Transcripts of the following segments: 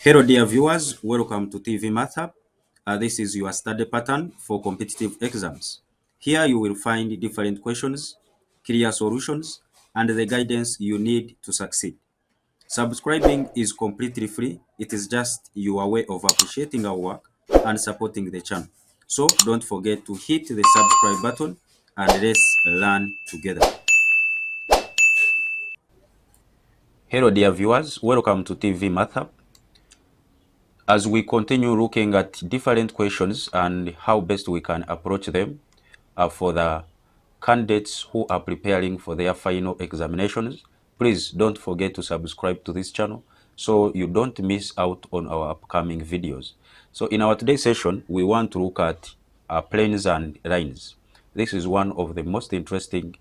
Hello dear viewers, welcome to TV Mathshub. This is your study pattern for competitive exams. Here you will find different questions, clear solutions, and the guidance you need to succeed. Subscribing is completely free. It is just your way of appreciating our work and supporting the channel. So don't forget to hit the subscribe button and let's learn together. Hello dear viewers, welcome to TV Mathshub. As we continue looking at different questions and how best we can approach them for the candidates who are preparing for their final examinations, please don't forget to subscribe to this channel so you don't miss out on our upcoming videos. So in our today's session, we want to look at planes and lines. This is one of the most interesting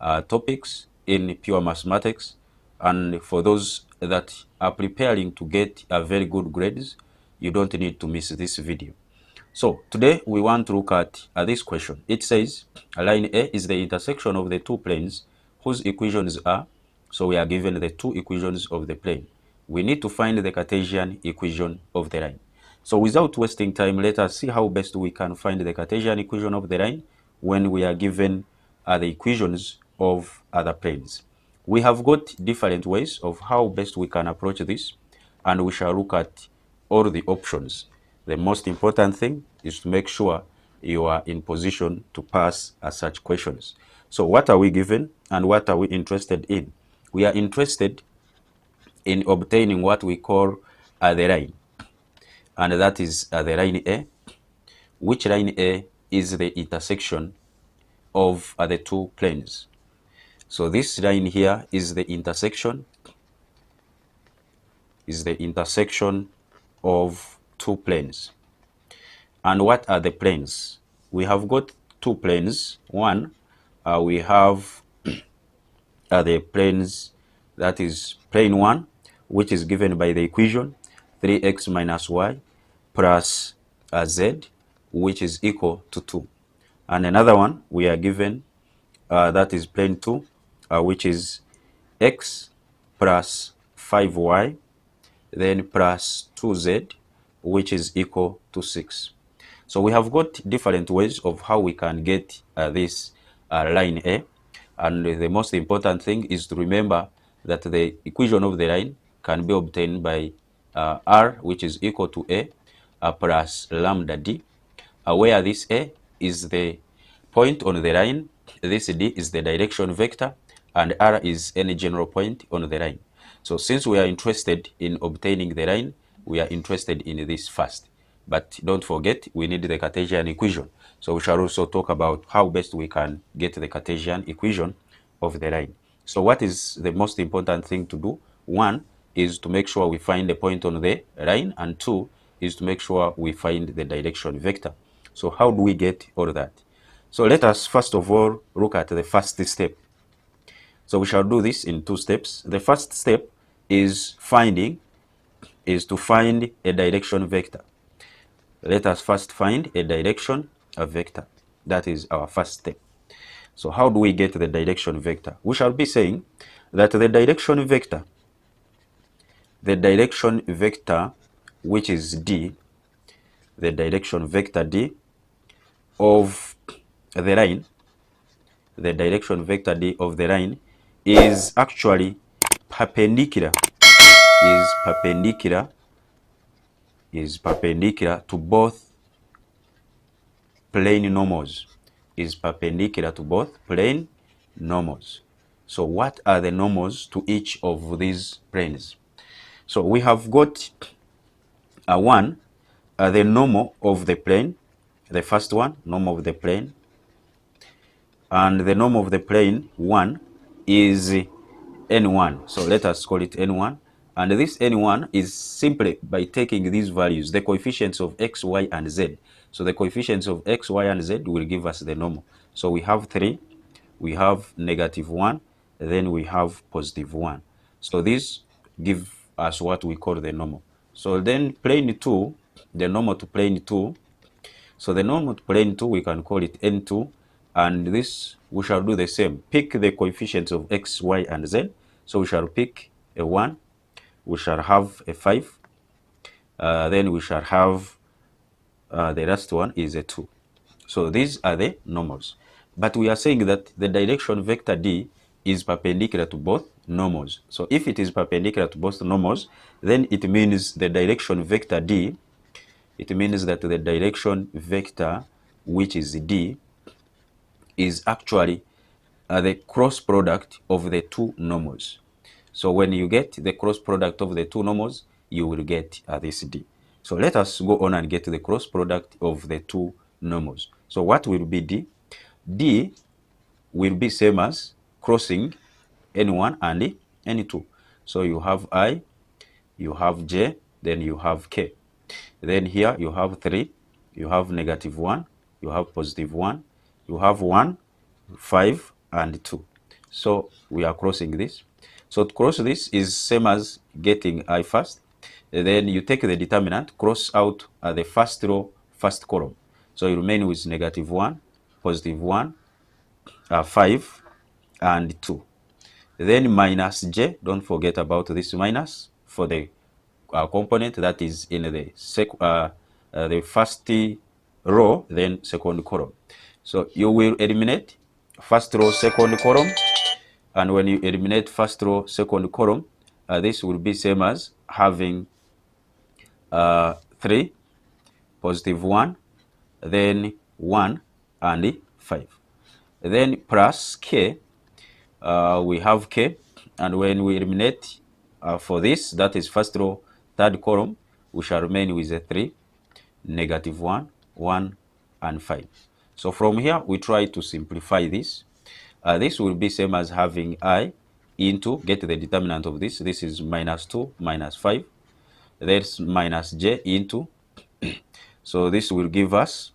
topics in pure mathematics, and for those that are preparing to get very good grades, you don't need to miss this video. So today we want to look at this question. It says line A is the intersection of the two planes whose equations are, so we are given the two equations of the plane. We need to find the Cartesian equation of the line. So without wasting time, let us see how best we can find the Cartesian equation of the line when we are given the equations of other planes. We have got different ways of how best we can approach this, and we shall look at all the options. The most important thing is to make sure you are in position to pass such questions. So what are we given and what are we interested in? We are interested in obtaining what we call the line, and that is the line A, which line A is the intersection of the two planes. So this line here is the intersection of two planes. And what are the planes? We have got two planes. One, we have the planes, that is plane 1, which is given by the equation 3x minus y plus z, which is equal to 2. And another one we are given, that is plane 2, which is x plus 5y, then plus 2z, which is equal to 6. So we have got different ways of how we can get this line A. And the most important thing is to remember that the equation of the line can be obtained by R, which is equal to A plus lambda D, where this A is the point on the line, this D is the direction vector, and R is any general point on the line. So since we are interested in obtaining the line, we are interested in this first. But don't forget, we need the Cartesian equation. So we shall also talk about how best we can get the Cartesian equation of the line. So what is the most important thing to do? One is to make sure we find the point on the line, and two is to make sure we find the direction vector. So how do we get all that? So let us first of all look at the first step. So we shall do this in two steps. The first step is to find a direction vector. Let us first find a direction vector. That is our first step. So how do we get the direction vector? We shall be saying that the direction vector which is D, the direction vector D of the line, the direction vector D of the line is actually perpendicular to both plane normals, So what are the normals to each of these planes? So we have got one, the normal of the plane, the first one, normal of the plane, and the normal of the plane 1 is n1. So let us call it n1. And this n1 is simply by taking these values, the coefficients of x, y, and z. So the coefficients of x, y, and z will give us the normal. So we have 3, we have -1, then we have +1. So these give us what we call the normal. So then plane 2, the normal to plane 2. So the normal to plane 2, we can call it n2. And this, we shall do the same. Pick the coefficients of x, y, and z. So we shall pick a 1. We shall have a 5. Then we shall have the last one is a 2. So these are the normals. But we are saying that the direction vector D is perpendicular to both normals. So if it is perpendicular to both normals, then it means the direction vector D, it means that the direction vector, which is D, is actually the cross product of the two normals. So when you get the cross product of the two normals, you will get this D. So let us go on and get the cross product of the two normals. So what will be D? D will be same as crossing N1 and N2. So you have I, you have J, then you have K. Then here you have 3, you have -1, you have +1, you have 1, 5, and 2. So we are crossing this. So to cross this is same as getting I first. And then you take the determinant, cross out the first row, first column. So you remain with -1, +1, 5, and 2. Then minus J, don't forget about this minus for the component that is in the first row, then second column. So you will eliminate first row, second column, and when you eliminate first row, second column, this will be same as having 3, +1, then 1, and 5. Then plus K, we have K, and when we eliminate for this, that is first row, third column, we shall remain with a 3, -1, 1, and 5. So from here, we try to simplify this. This will be same as having I into, get the determinant of this. This is -2, -5. There's minus J into. So this will give us.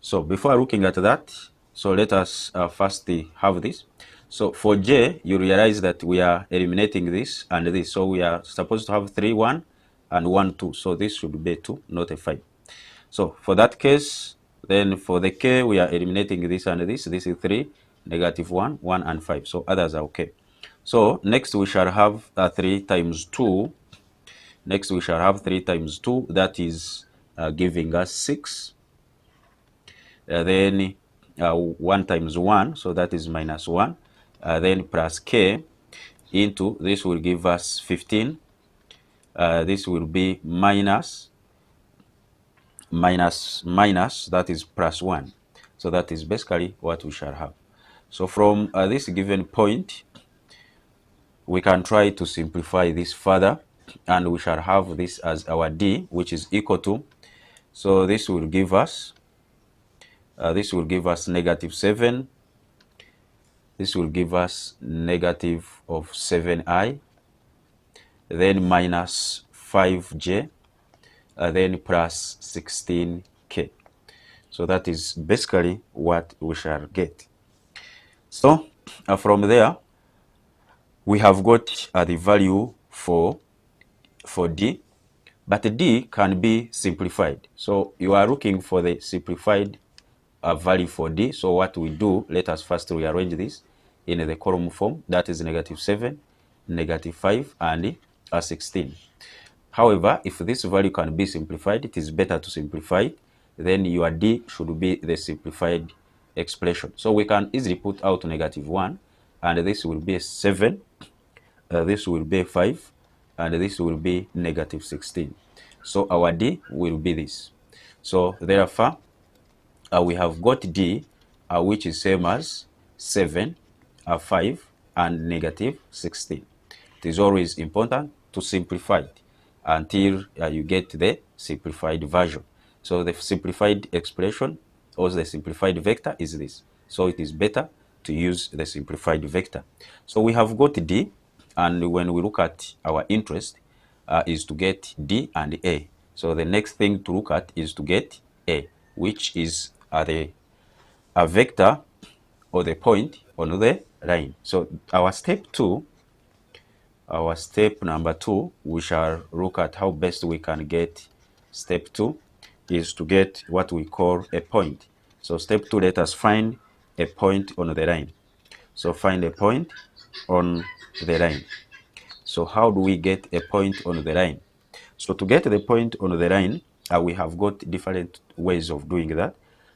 So before looking at that, so let us first have this. So for J, you realize that we are eliminating this and this. So we are supposed to have 3, 1, and 1, 2. So this should be 2, not a 5. So for that case, then for the K, we are eliminating this and this. This is 3, -1, 1, and 5. So others are okay. So next we shall have 3 times 2. Next we shall have 3 times 2. That is giving us 6. Then 1 times 1, so that is -1. Then plus K into, this will give us 15. This will be minus, that is +1. So that is basically what we shall have. So from this given point, we can try to simplify this further, and we shall have this as our D, which is equal to, so this will give us -7. This will give us negative of 7i, then minus 5j, then plus 16k. So that is basically what we shall get. So from there, we have got the value for D, but D can be simplified. So you are looking for the simplified value for D. So what we do, let us first rearrange this in the column form. That is -7, -5, and 16. However, if this value can be simplified, it is better to simplify. Then your D should be the simplified expression. So we can easily put out -1, and this will be 7, this will be 5, and this will be -16. So our D will be this. So therefore, we have got D, which is same as 7, 5, and -16. It is always important to simplify it until you get the simplified version. So the simplified expression or the simplified vector is this. So it is better to use the simplified vector. So we have got D, and when we look at our interest is to get D and A. So the next thing to look at is to get A, which is a vector or the point on the line. So our step number 2, we shall look at how best we can get step 2 is to get what we call a point. So step 2, let us find a point on the line. So find a point on the line. So how do we get a point on the line? So to get the point on the line, we have got different ways of doing that.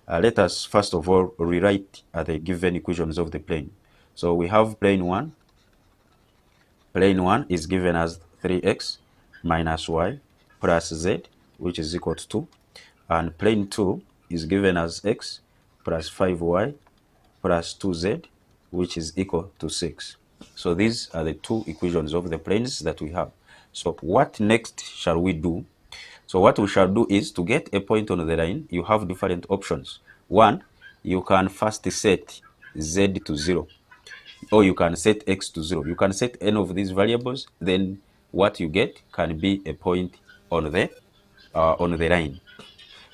Let us first of all rewrite the given equations of the plane. So we have plane 1. Plane 1 is given as 3x minus y plus z, which is equal to 2. And plane 2 is given as x plus 5y plus 2z, which is equal to 6. So these are the two equations of the planes that we have. So what next shall we do? So what we shall do is, to get a point on the line, you have different options. One, you can first set z to 0, or you can set x to 0. You can set any of these variables, then what you get can be a point on the line.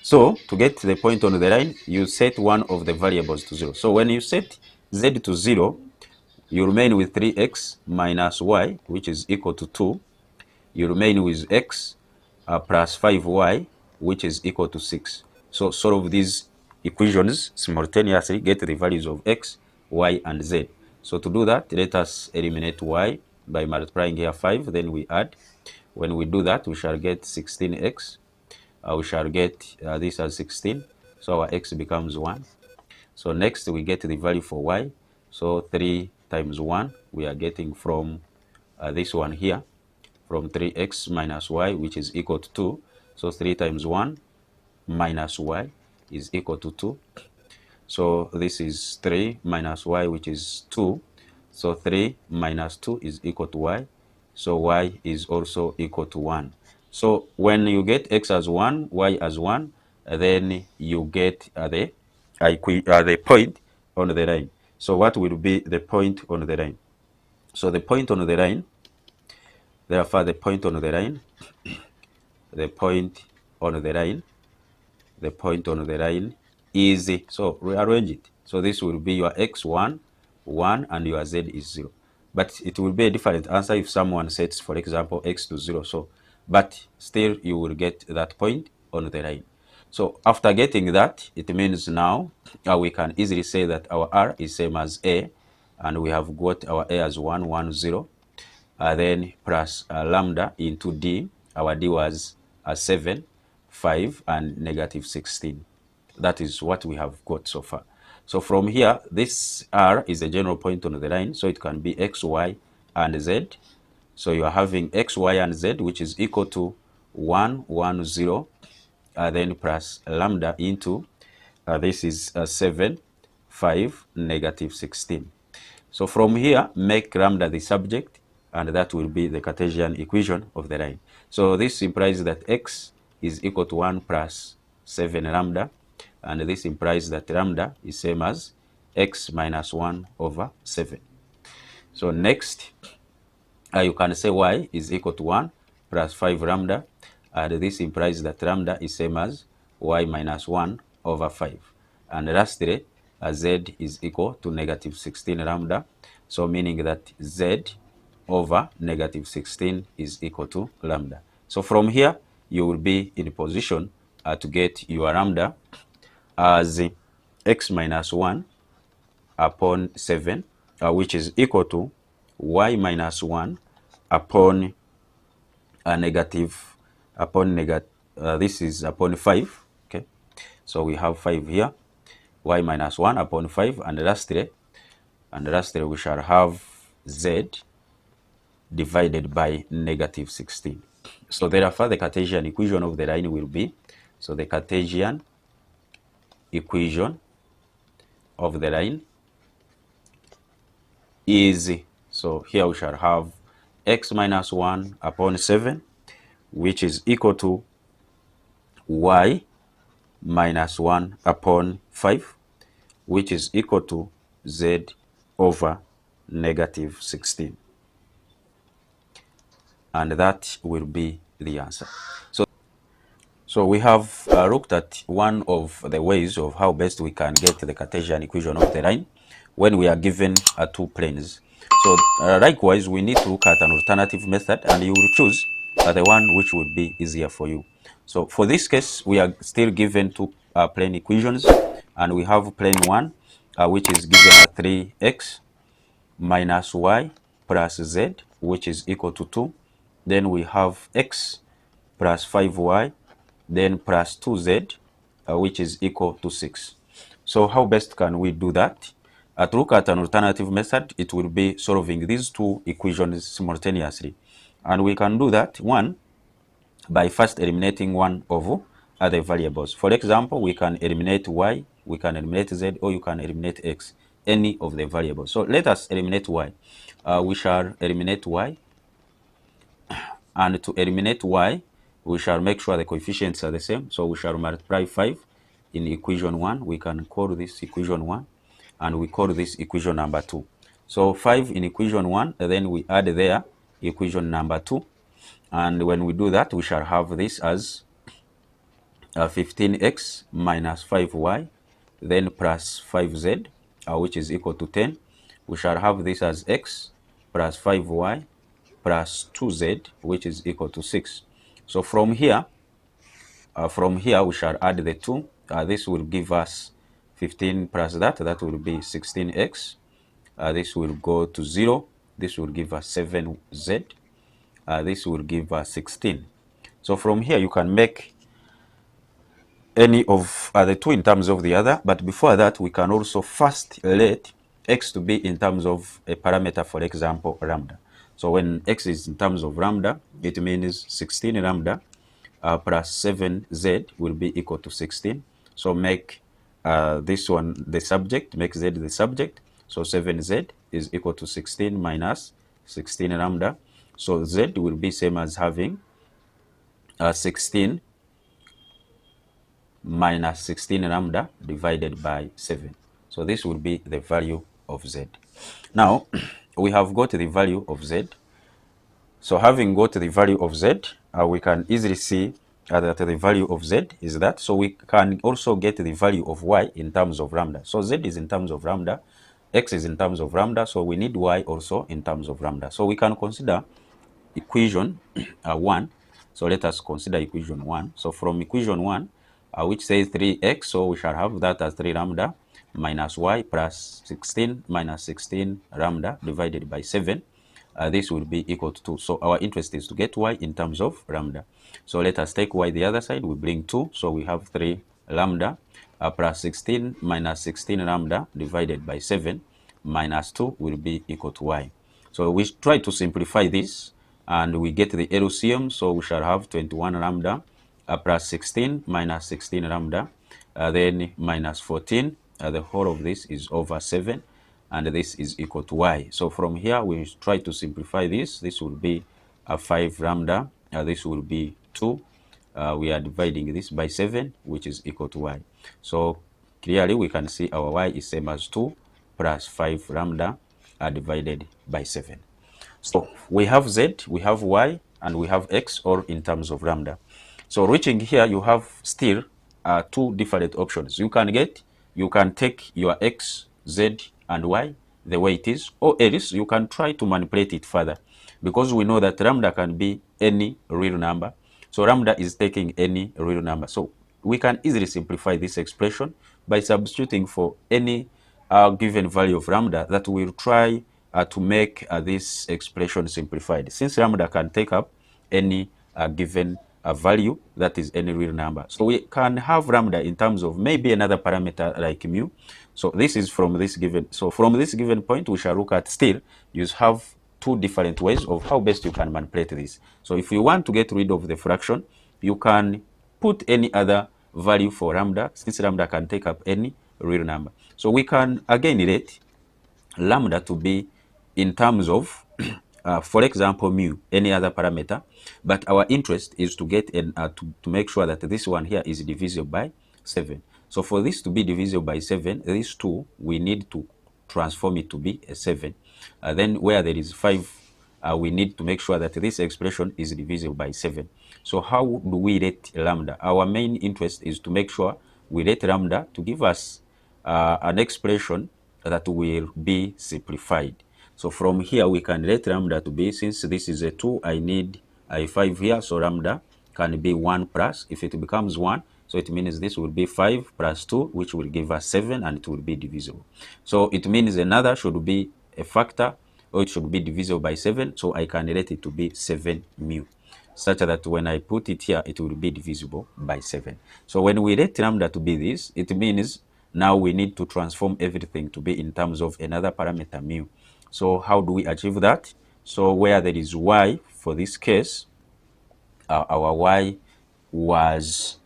So to get the point on the line, you set one of the variables to 0. So when you set z to 0, you remain with 3x minus y, which is equal to 2. You remain with x plus 5y, which is equal to 6. So solve these equations simultaneously, get the values of x, y, and z. So to do that, let us eliminate y by multiplying here 5, then we add. When we do that, we shall get 16x. We shall get this as 16. So our x becomes 1. So next we get the value for y. So 3 times 1, we are getting from this one here, from 3x minus y, which is equal to 2. So 3 times 1 minus y is equal to 2. So this is 3 minus y, which is 2. So 3 minus 2 is equal to y. So y is also equal to 1. So when you get x as 1, y as 1, then you get the point on the line. So what will be the point on the line? So the point on the line, therefore the point on the line, the point on the line, the point on the line is, so rearrange it. So this will be your x1, 1, and your z is 0. But it will be a different answer if someone sets, for example, x to 0. So, but still you will get that point on the line. So after getting that, it means now we can easily say that our r is same as a, and we have got our a as 1, 1, 0. Then plus lambda into d. Our d was 7, 5, and negative 16. That is what we have got so far. So from here, this r is a general point on the line, so it can be x, y, and z. So you are having x, y, and z, which is equal to 1, 1, 0, then plus lambda into, this is 7, 5, negative 16. So from here, make lambda the subject, and that will be the Cartesian equation of the line. So this implies that x is equal to 1 plus 7 lambda, and this implies that lambda is same as x minus 1 over 7. So next, you can say y is equal to 1 plus 5 lambda, and this implies that lambda is same as y minus 1 over 5. And lastly, z is equal to negative 16 lambda, so meaning that z over negative 16 is equal to lambda. So from here, you will be in a position to get your lambda as x minus 1 upon 7, which is equal to y minus 1 upon this is upon 5. Okay, so we have 5 here, y minus 1 upon 5, and lastly we shall have z divided by negative 16. So therefore the Cartesian equation of the line will be, so the Cartesian equation of the line is, so here we shall have x minus 1 upon 7, which is equal to y minus 1 upon 5, which is equal to z over negative 16. And that will be the answer. So we have looked at one of the ways of how best we can get the Cartesian equation of the line when we are given two planes. So likewise, we need to look at an alternative method, and you will choose the one which would be easier for you. So for this case, we are still given two plane equations, and we have plane 1, which is given 3x minus y plus z, which is equal to 2. Then we have x plus 5y, then plus 2z, which is equal to 6. So how best can we do that? To look at an alternative method, it will be solving these two equations simultaneously. And we can do that, one, by first eliminating one of other variables. For example, we can eliminate y, we can eliminate z, or you can eliminate x, any of the variables. So let us eliminate y. We shall eliminate y, and to eliminate y, we shall make sure the coefficients are the same. So we shall multiply 5 in equation 1. We can call this equation 1, and we call this equation number 2. So 5 in equation 1, and then we add there equation number 2. And when we do that, we shall have this as 15x minus 5y, then plus 5z, which is equal to 10. We shall have this as x plus 5y plus 2z, which is equal to 6. So from here we shall add the 2. This will give us 15 plus that will be 16x. This will go to 0. This will give us 7z. This will give us 16. So from here you can make any of the two in terms of the other, but before that we can also first let x to be in terms of a parameter, for example lambda. So when x is in terms of lambda, it means 16 lambda plus 7z will be equal to 16. So make this one the subject, make z the subject. So 7z is equal to 16 minus 16 lambda. So z will be same as having 16 minus 16 lambda divided by 7. So this will be the value of z. Now, we have got the value of z. So having got the value of z, we can easily see that the value of z is that. So we can also get the value of y in terms of lambda. So z is in terms of lambda, x is in terms of lambda, so we need y also in terms of lambda. So we can consider equation 1. So let us consider equation 1. So from equation 1, which says 3x, so we shall have that as 3 lambda minus y plus 16 minus 16 lambda divided by 7. This will be equal to 2. So our interest is to get y in terms of lambda. So let us take y the other side. We bring 2. So we have 3 lambda plus 16 minus 16 lambda divided by 7 minus 2 will be equal to y. So we try to simplify this, and we get the LCM. So we shall have 21 lambda plus 16 minus 16 lambda, then minus 14. The whole of this is over 7, and this is equal to y. So from here we try to simplify this. This will be 5 lambda. This will be 2. We are dividing this by 7, which is equal to y. So clearly we can see our y is same as 2 plus 5 lambda divided by 7. So we have z, we have y, and we have x, all in terms of lambda. So reaching here, you have still two different options. You can take your x, z, and y the way it is, or else you can try to manipulate it further, because we know that lambda can be any real number. So lambda is taking any real number. So we can easily simplify this expression by substituting for any given value of lambda that will try to make this expression simplified. Since lambda can take up any given value that is any real number. So we can have lambda in terms of maybe another parameter like mu. So this is from this given. So from this given point, we shall look at still, you have two different ways of how best you can manipulate this. So if you want to get rid of the fraction, you can put any other value for lambda, since lambda can take up any real number. So we can again relate lambda to be in terms of, for example, mu, any other parameter, but our interest is to get to make sure that this one here is divisible by 7. So for this to be divisible by 7, these two, we need to transform it to be a 7. Then where there is 5, we need to make sure that this expression is divisible by 7. So how do we rate lambda? Our main interest is to make sure we rate lambda to give us an expression that will be simplified. So from here we can let lambda to be, since this is a 2, I need a 5 here, so lambda can be 1 plus. If it becomes 1, so it means this will be 5 plus 2, which will give us 7, and it will be divisible. So it means another should be a factor or it should be divisible by 7. So I can let it to be 7 mu, such that when I put it here, it will be divisible by 7. So when we let lambda to be this, it means now we need to transform everything to be in terms of another parameter mu. So how do we achieve that? So where there is y, for this case, our y was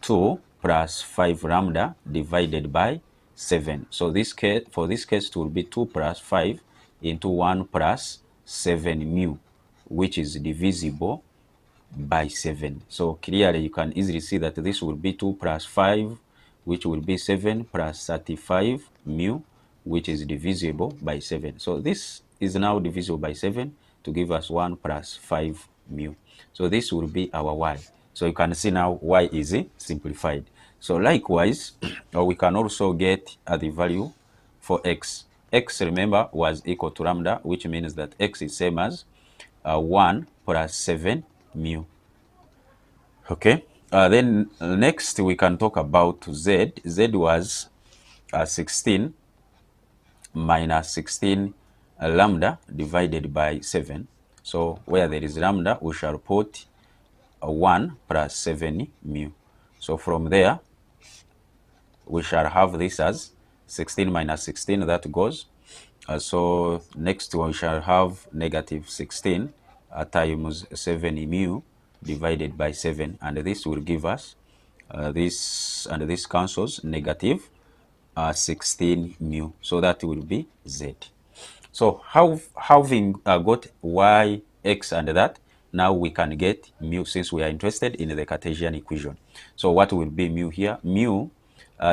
2 plus 5 lambda divided by 7. So this case, for this case, it will be 2 plus 5 into 1 plus 7 mu, which is divisible by 7. So clearly you can easily see that this will be 2 plus 5, which will be 7 plus 35 mu, which is divisible by 7. So this is now divisible by 7 to give us 1 plus 5 mu. So this will be our y. So you can see now y is simplified. So likewise, we can also get the value for x. X, remember, was equal to lambda, which means that x is same as 1 plus 7 mu. Okay, then next we can talk about z. Z was 16 minus 16 lambda divided by 7. So where there is lambda, we shall put 1 plus 7 mu. So from there, we shall have this as 16 minus 16, that goes. So next we shall have negative 16 times 7 mu divided by 7, and this will give us this, and this cancels, negative 16 mu. So that will be z. So having got y, x, and that, now we can get mu, since we are interested in the Cartesian equation. So what will be mu here? Mu,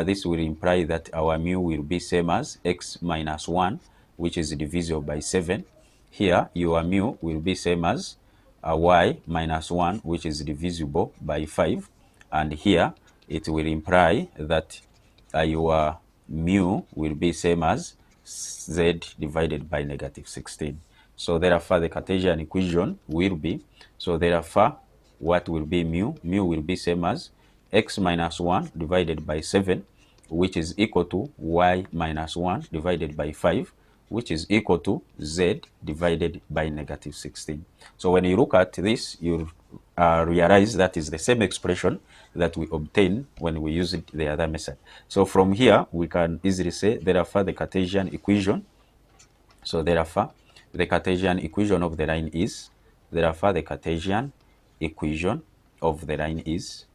this will imply that our mu will be same as x minus 1, which is divisible by 7. Here, your mu will be same as y minus 1, which is divisible by 5. And here, it will imply that your mu will be same as z divided by negative 16. So therefore, the Cartesian equation will be, so therefore, what will be mu? Mu will be same as x minus 1 divided by 7, which is equal to y minus 1 divided by 5, which is equal to z divided by negative 16. So when you look at this, you realize that is the same expression that we obtain when we use the other method. So from here, we can easily say, therefore, the Cartesian equation, so therefore, the Cartesian equation of the line is, therefore, the Cartesian equation of the line is,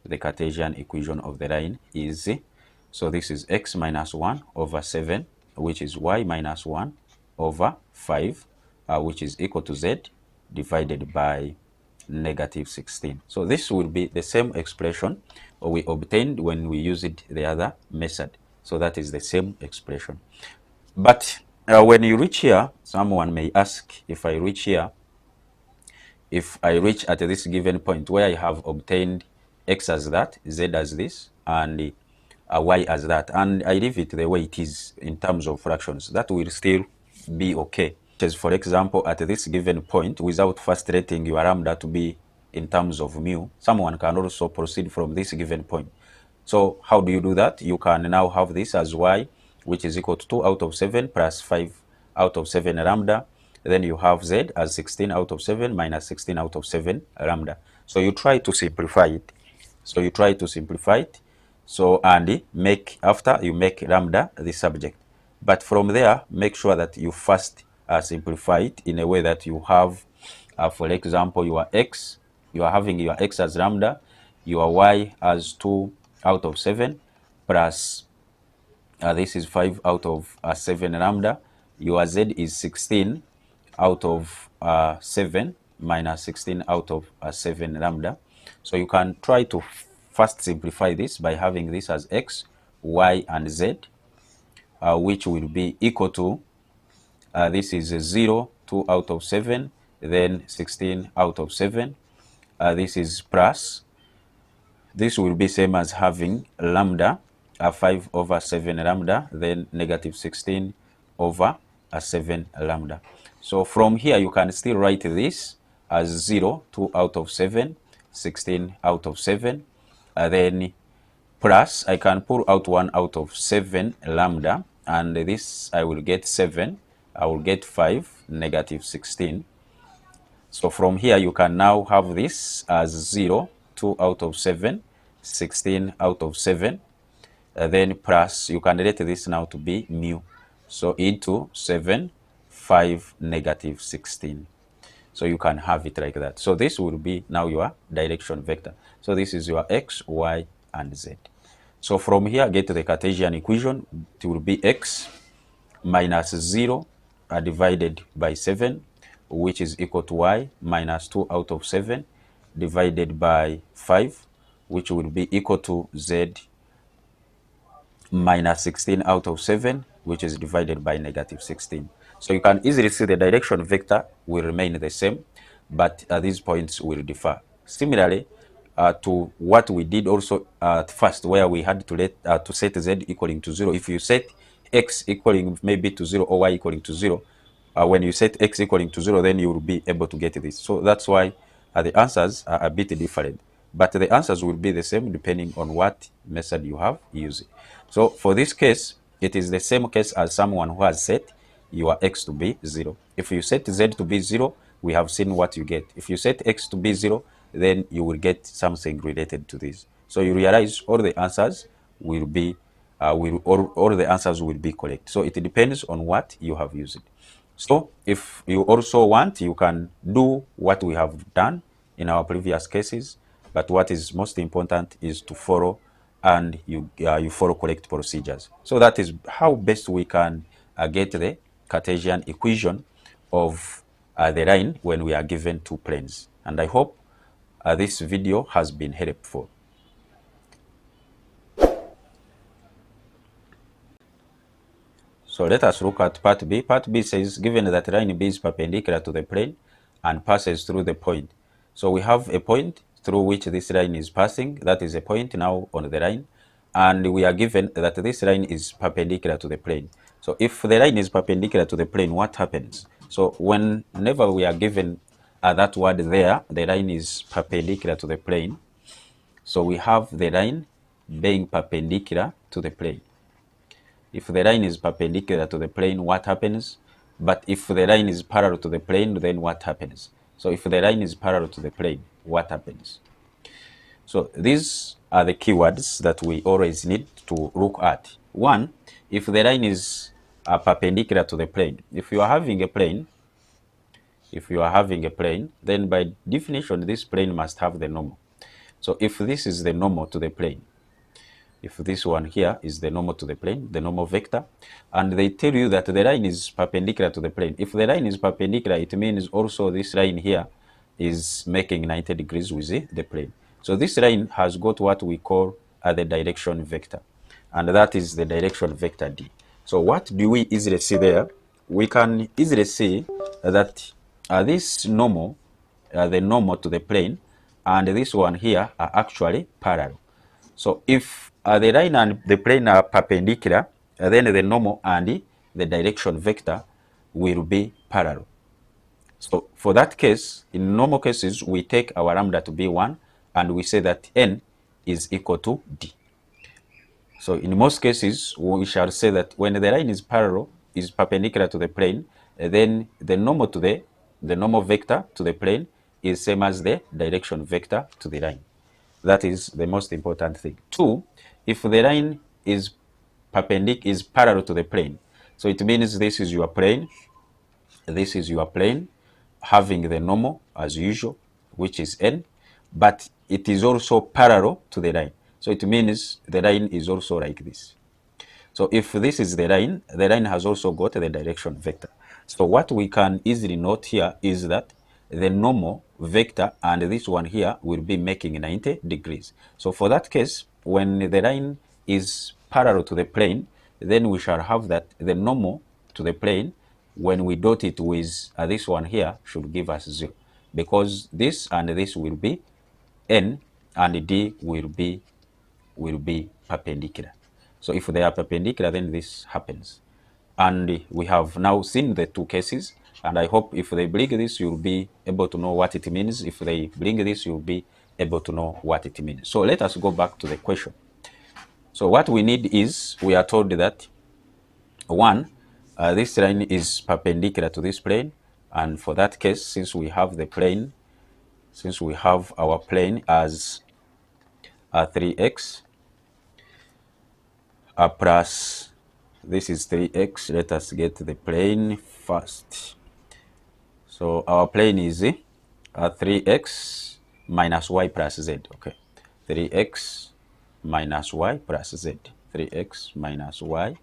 the Cartesian equation of the line is, so this is x minus 1 over 7, which is y minus 1 over 5, which is equal to z divided by negative 16. So this will be the same expression we obtained when we used the other method. So that is the same expression. But when you reach here, someone may ask, if I reach here, if I reach at this given point where I have obtained x as that, z as this, and y as that, and I leave it the way it is in terms of fractions, that will still be okay. As for example, at this given point, without first letting your lambda to be in terms of mu, someone can also proceed from this given point. So how do you do that? You can now have this as y, which is equal to 2 out of 7 plus 5 out of 7 lambda. Then you have z as 16 out of 7 minus 16 out of 7 lambda. So you try to simplify it. So and make, after you make lambda the subject. But from there, make sure that you first simplify it in a way that you have, for example, your x, you are having your x as lambda, your y as 2 out of 7 plus this is 5 out of 7 lambda, your z is 16 out of 7 minus 16 out of 7 lambda. So you can try to first simplify this by having this as x, y, and z, which will be equal to, this is 0, 2 out of 7, then 16 out of 7. This is plus, this will be same as having lambda, 5 over 7 lambda, then negative 16 over 7 lambda. So from here, you can still write this as 0, 2 out of 7, 16 out of 7, then plus, I can pull out 1 out of 7 lambda, and this I will get 7 I will get 5, negative 16. So from here, you can now have this as 0, 2 out of 7, 16 out of 7. Then plus, you can relate this now to be mu. So into 7, 5, negative 16. So you can have it like that. So this will be now your direction vector. So this is your x, y, and z. So from here, get the Cartesian equation. It will be x minus 0 divided by 7, which is equal to y minus 2 out of 7 divided by 5, which will be equal to z minus 16 out of 7, which is divided by negative 16. So you can easily see the direction vector will remain the same, but these points will differ. Similarly, to what we did also at first, where we had to set z equaling to 0. If you set x equaling maybe to 0 or y equaling to 0, when you set x equaling to 0, then you will be able to get this. So that's why the answers are a bit different. But the answers will be the same depending on what method you have used. So for this case, it is the same case as someone who has set your x to be 0. If you set z to be 0, we have seen what you get. If you set x to be 0, then you will get something related to this. So you realize all the answers will be all the answers will be correct. So it depends on what you have used. So if you also want, you can do what we have done in our previous cases, but what is most important is to follow, and you follow correct procedures. So that is how best we can get the Cartesian equation of the line when we are given two planes. And I hope this video has been helpful. So let us look at part B. Part B says, given that line B is perpendicular to the plane and passes through the point. So we have a point through which this line is passing. That is a point now on the line. And we are given that this line is perpendicular to the plane. So if the line is perpendicular to the plane, what happens? So whenever we are given that word there, the line is perpendicular to the plane. So we have the line being perpendicular to the plane. If the line is perpendicular to the plane, what happens? But if the line is parallel to the plane, then what happens? So if the line is parallel to the plane, what happens? So these are the keywords that we always need to look at. One, if the line is perpendicular to the plane. If you are having a plane, then by definition, this plane must have the normal. So if this is the normal to the plane, if this one here is the normal to the plane, the normal vector, and they tell you that the line is perpendicular to the plane. If the line is perpendicular, it means also this line here is making 90 degrees with the plane. So this line has got what we call the direction vector, and that is the direction vector D. So what do we easily see there? We can easily see that this normal, the normal to the plane, and this one here are actually parallel. So if the line and the plane are perpendicular, then the normal and the direction vector will be parallel. So for that case, in normal cases, we take our lambda to be 1, and we say that n is equal to d. So in most cases, we shall say that when the line is perpendicular to the plane, then the normal vector to the plane is same as the direction vector to the line. That is the most important thing. 2, if the line is parallel to the plane, so it means this is your plane, having the normal as usual, which is n, but it is also parallel to the line. So it means the line is also like this. So if this is the line has also got the direction vector. So what we can easily note here is that the normal vector and this one here will be making 90 degrees. So for that case, when the line is parallel to the plane, then we shall have that the normal to the plane, when we dot it with this one here, should give us 0, because this and this will be n and d will be perpendicular. So if they are perpendicular, then this happens. And we have now seen the two cases, and I hope if they bring this, you'll be able to know what it means. If they bring this, you'll be able to know what it means. So let us go back to the question. So what we need is, we are told that 1, this line is perpendicular to this plane, and for that case, since we have our plane as 3x plus this is 3x, let us get the plane first. So our plane is 3x minus y plus z. Okay, 3x minus y plus z. 3x minus y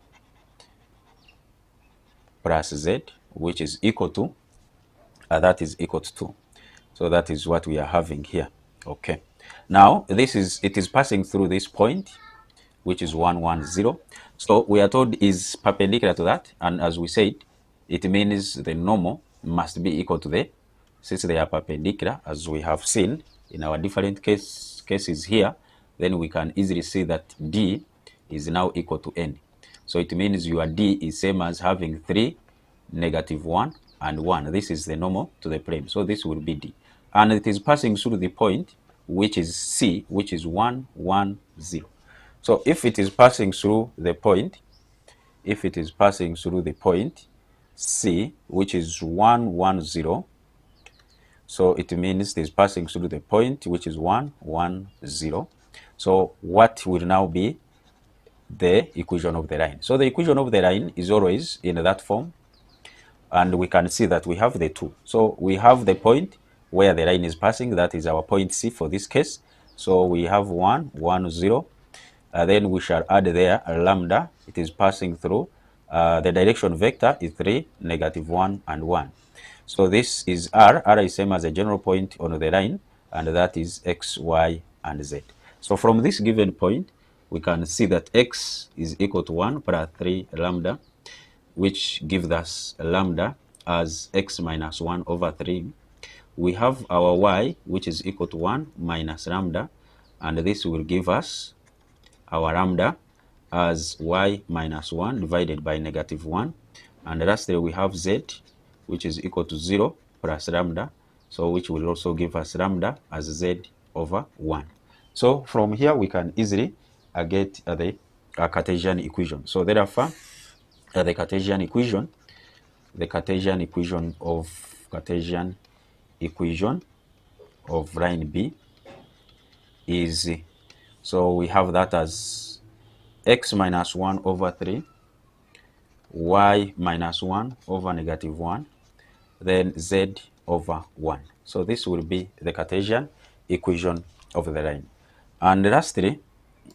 plus z, which is equal to, that is equal to 2. So that is what we are having here. Okay. Now, it is passing through this point, which is 1, 1, 0. So we are told is perpendicular to that. And as we said, it means the normal must be equal to since they are perpendicular, as we have seen in our different cases here, then we can easily see that D is now equal to N. So it means your D is same as having 3, -1, and 1. This is the normal to the plane. So this will be D. And it is passing through the point, which is C, which is 1, 1, 0. So if it is passing through the point, C, which is 1, 1, 0, so it means it is passing through the point, which is 1, 1, 0. So what will now be the equation of the line? So the equation of the line is always in that form, and we can see that we have the 2. So we have the point where the line is passing, that is our point C for this case. So we have 1, 1, 0. Then we shall add there a lambda. It is passing through. The direction vector is 3, -1, and 1. So this is R. R is same as a general point on the line, and that is X, Y, and Z. So from this given point, we can see that X is equal to 1 plus 3 lambda, which gives us lambda as X minus 1 over 3. We have our Y, which is equal to 1 minus lambda, and this will give us our lambda as y minus 1 divided by -1. And lastly, we have z, which is equal to 0 plus lambda, so which will also give us lambda as z over 1. So from here, we can easily get the Cartesian equation. So therefore, the Cartesian equation of line B is, so we have that as x minus 1 over 3, y minus 1 over -1, then z over 1. So this will be the Cartesian equation of the line. And lastly,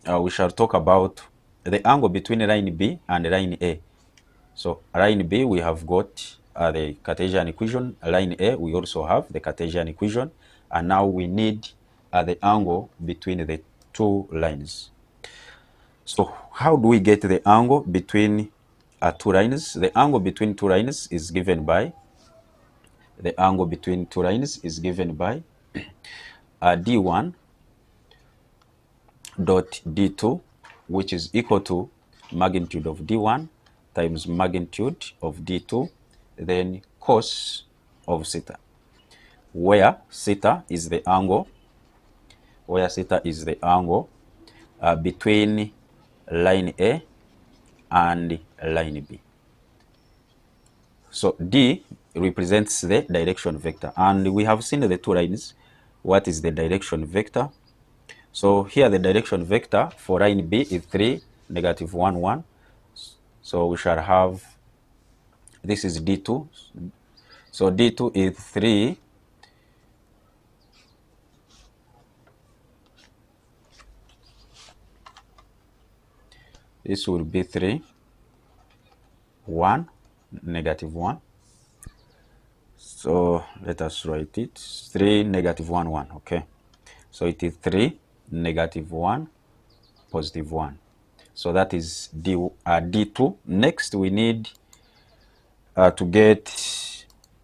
we shall talk about the angle between line B and line A. So line B, we have got the Cartesian equation. Line A, we also have the Cartesian equation. And now we need the angle between the two lines. So how do we get the angle between two lines? The angle between two lines is given by d1 dot d2, which is equal to magnitude of d1 times magnitude of d2, then cos of theta, where theta is the angle between line A and line B. So D represents the direction vector, and we have seen the two lines. What is the direction vector? So here the direction vector for line B is 3, -1, 1. So we shall have, this is D2. So D2 is 3, this will be 3, 1, -1. So let us write it, 3, -1, 1, okay. So it is 3, -1, +1. So that is D2. Next, we need to get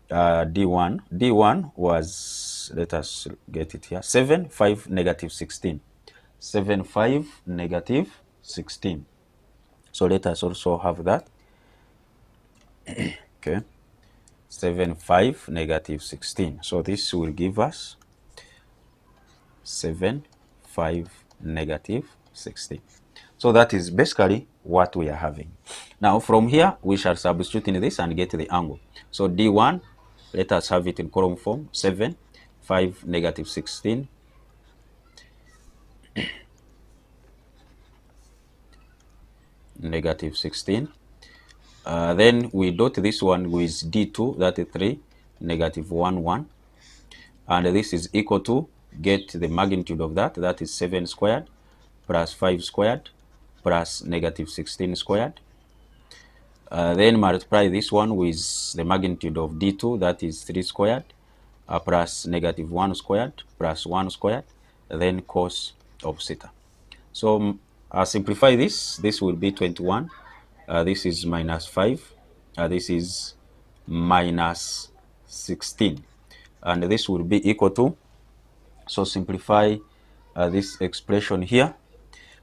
D1. D1 was, let us get it here, 7, 5, -16. 7, 5, -16. So let us also have that. Okay. 7, 5, -16. So this will give us 7, 5, -16. So that is basically what we are having. Now from here, we shall substitute in this and get the angle. So D1, let us have it in column form, 7, 5, negative 16, negative 16. Then we dot this one with D2, that is 3, negative 1, 1. And this is equal to, get the magnitude of that, that is 7 squared, plus 5 squared, plus negative 16 squared. Then multiply this one with the magnitude of D2, that is 3 squared, plus negative 1 squared, plus 1 squared, then cos of theta. So simplify this will be 21. This is minus 5. This is minus 16. And this will be equal to, so simplify this expression here.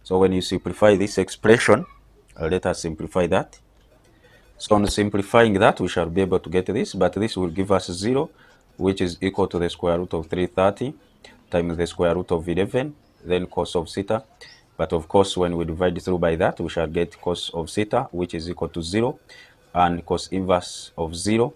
So when you simplify this expression, let us simplify that. So on simplifying that, we shall be able to get this, but this will give us 0, which is equal to the square root of 330 times the square root of 11, then cos of theta. But of course, when we divide through by that, we shall get cos of theta, which is equal to 0, and cos inverse of 0.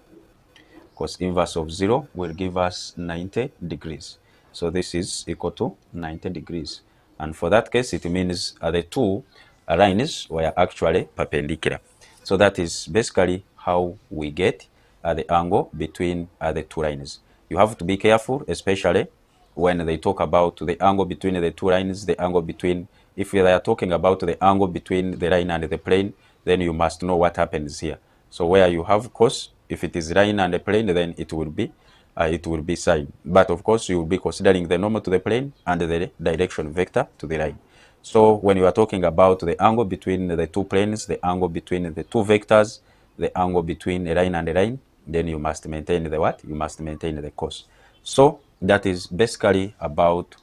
Cos inverse of 0 will give us 90 degrees. So this is equal to 90 degrees. And for that case, it means the two lines were actually perpendicular. So that is basically how we get the angle between the two lines. You have to be careful, especially when they talk about the angle between the two lines, the angle between, if they are talking about the angle between the line and the plane, then you must know what happens here. So where you have cos, if it is line and a plane, then it will be sine. But of course, you will be considering the normal to the plane and the direction vector to the line. So when you are talking about the angle between the two planes, the angle between the two vectors, the angle between a line and a line, then you must maintain the what? You must maintain the cos. So that is basically about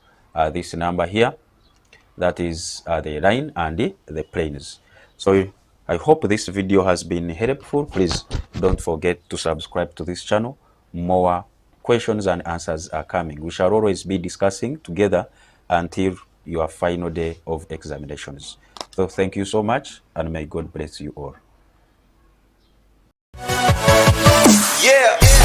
this number here. That is the line and the planes. So I hope this video has been helpful. Please don't forget to subscribe to this channel. More questions and answers are coming. We shall always be discussing together until your final day of examinations. So thank you so much, and may God bless you all. Yeah.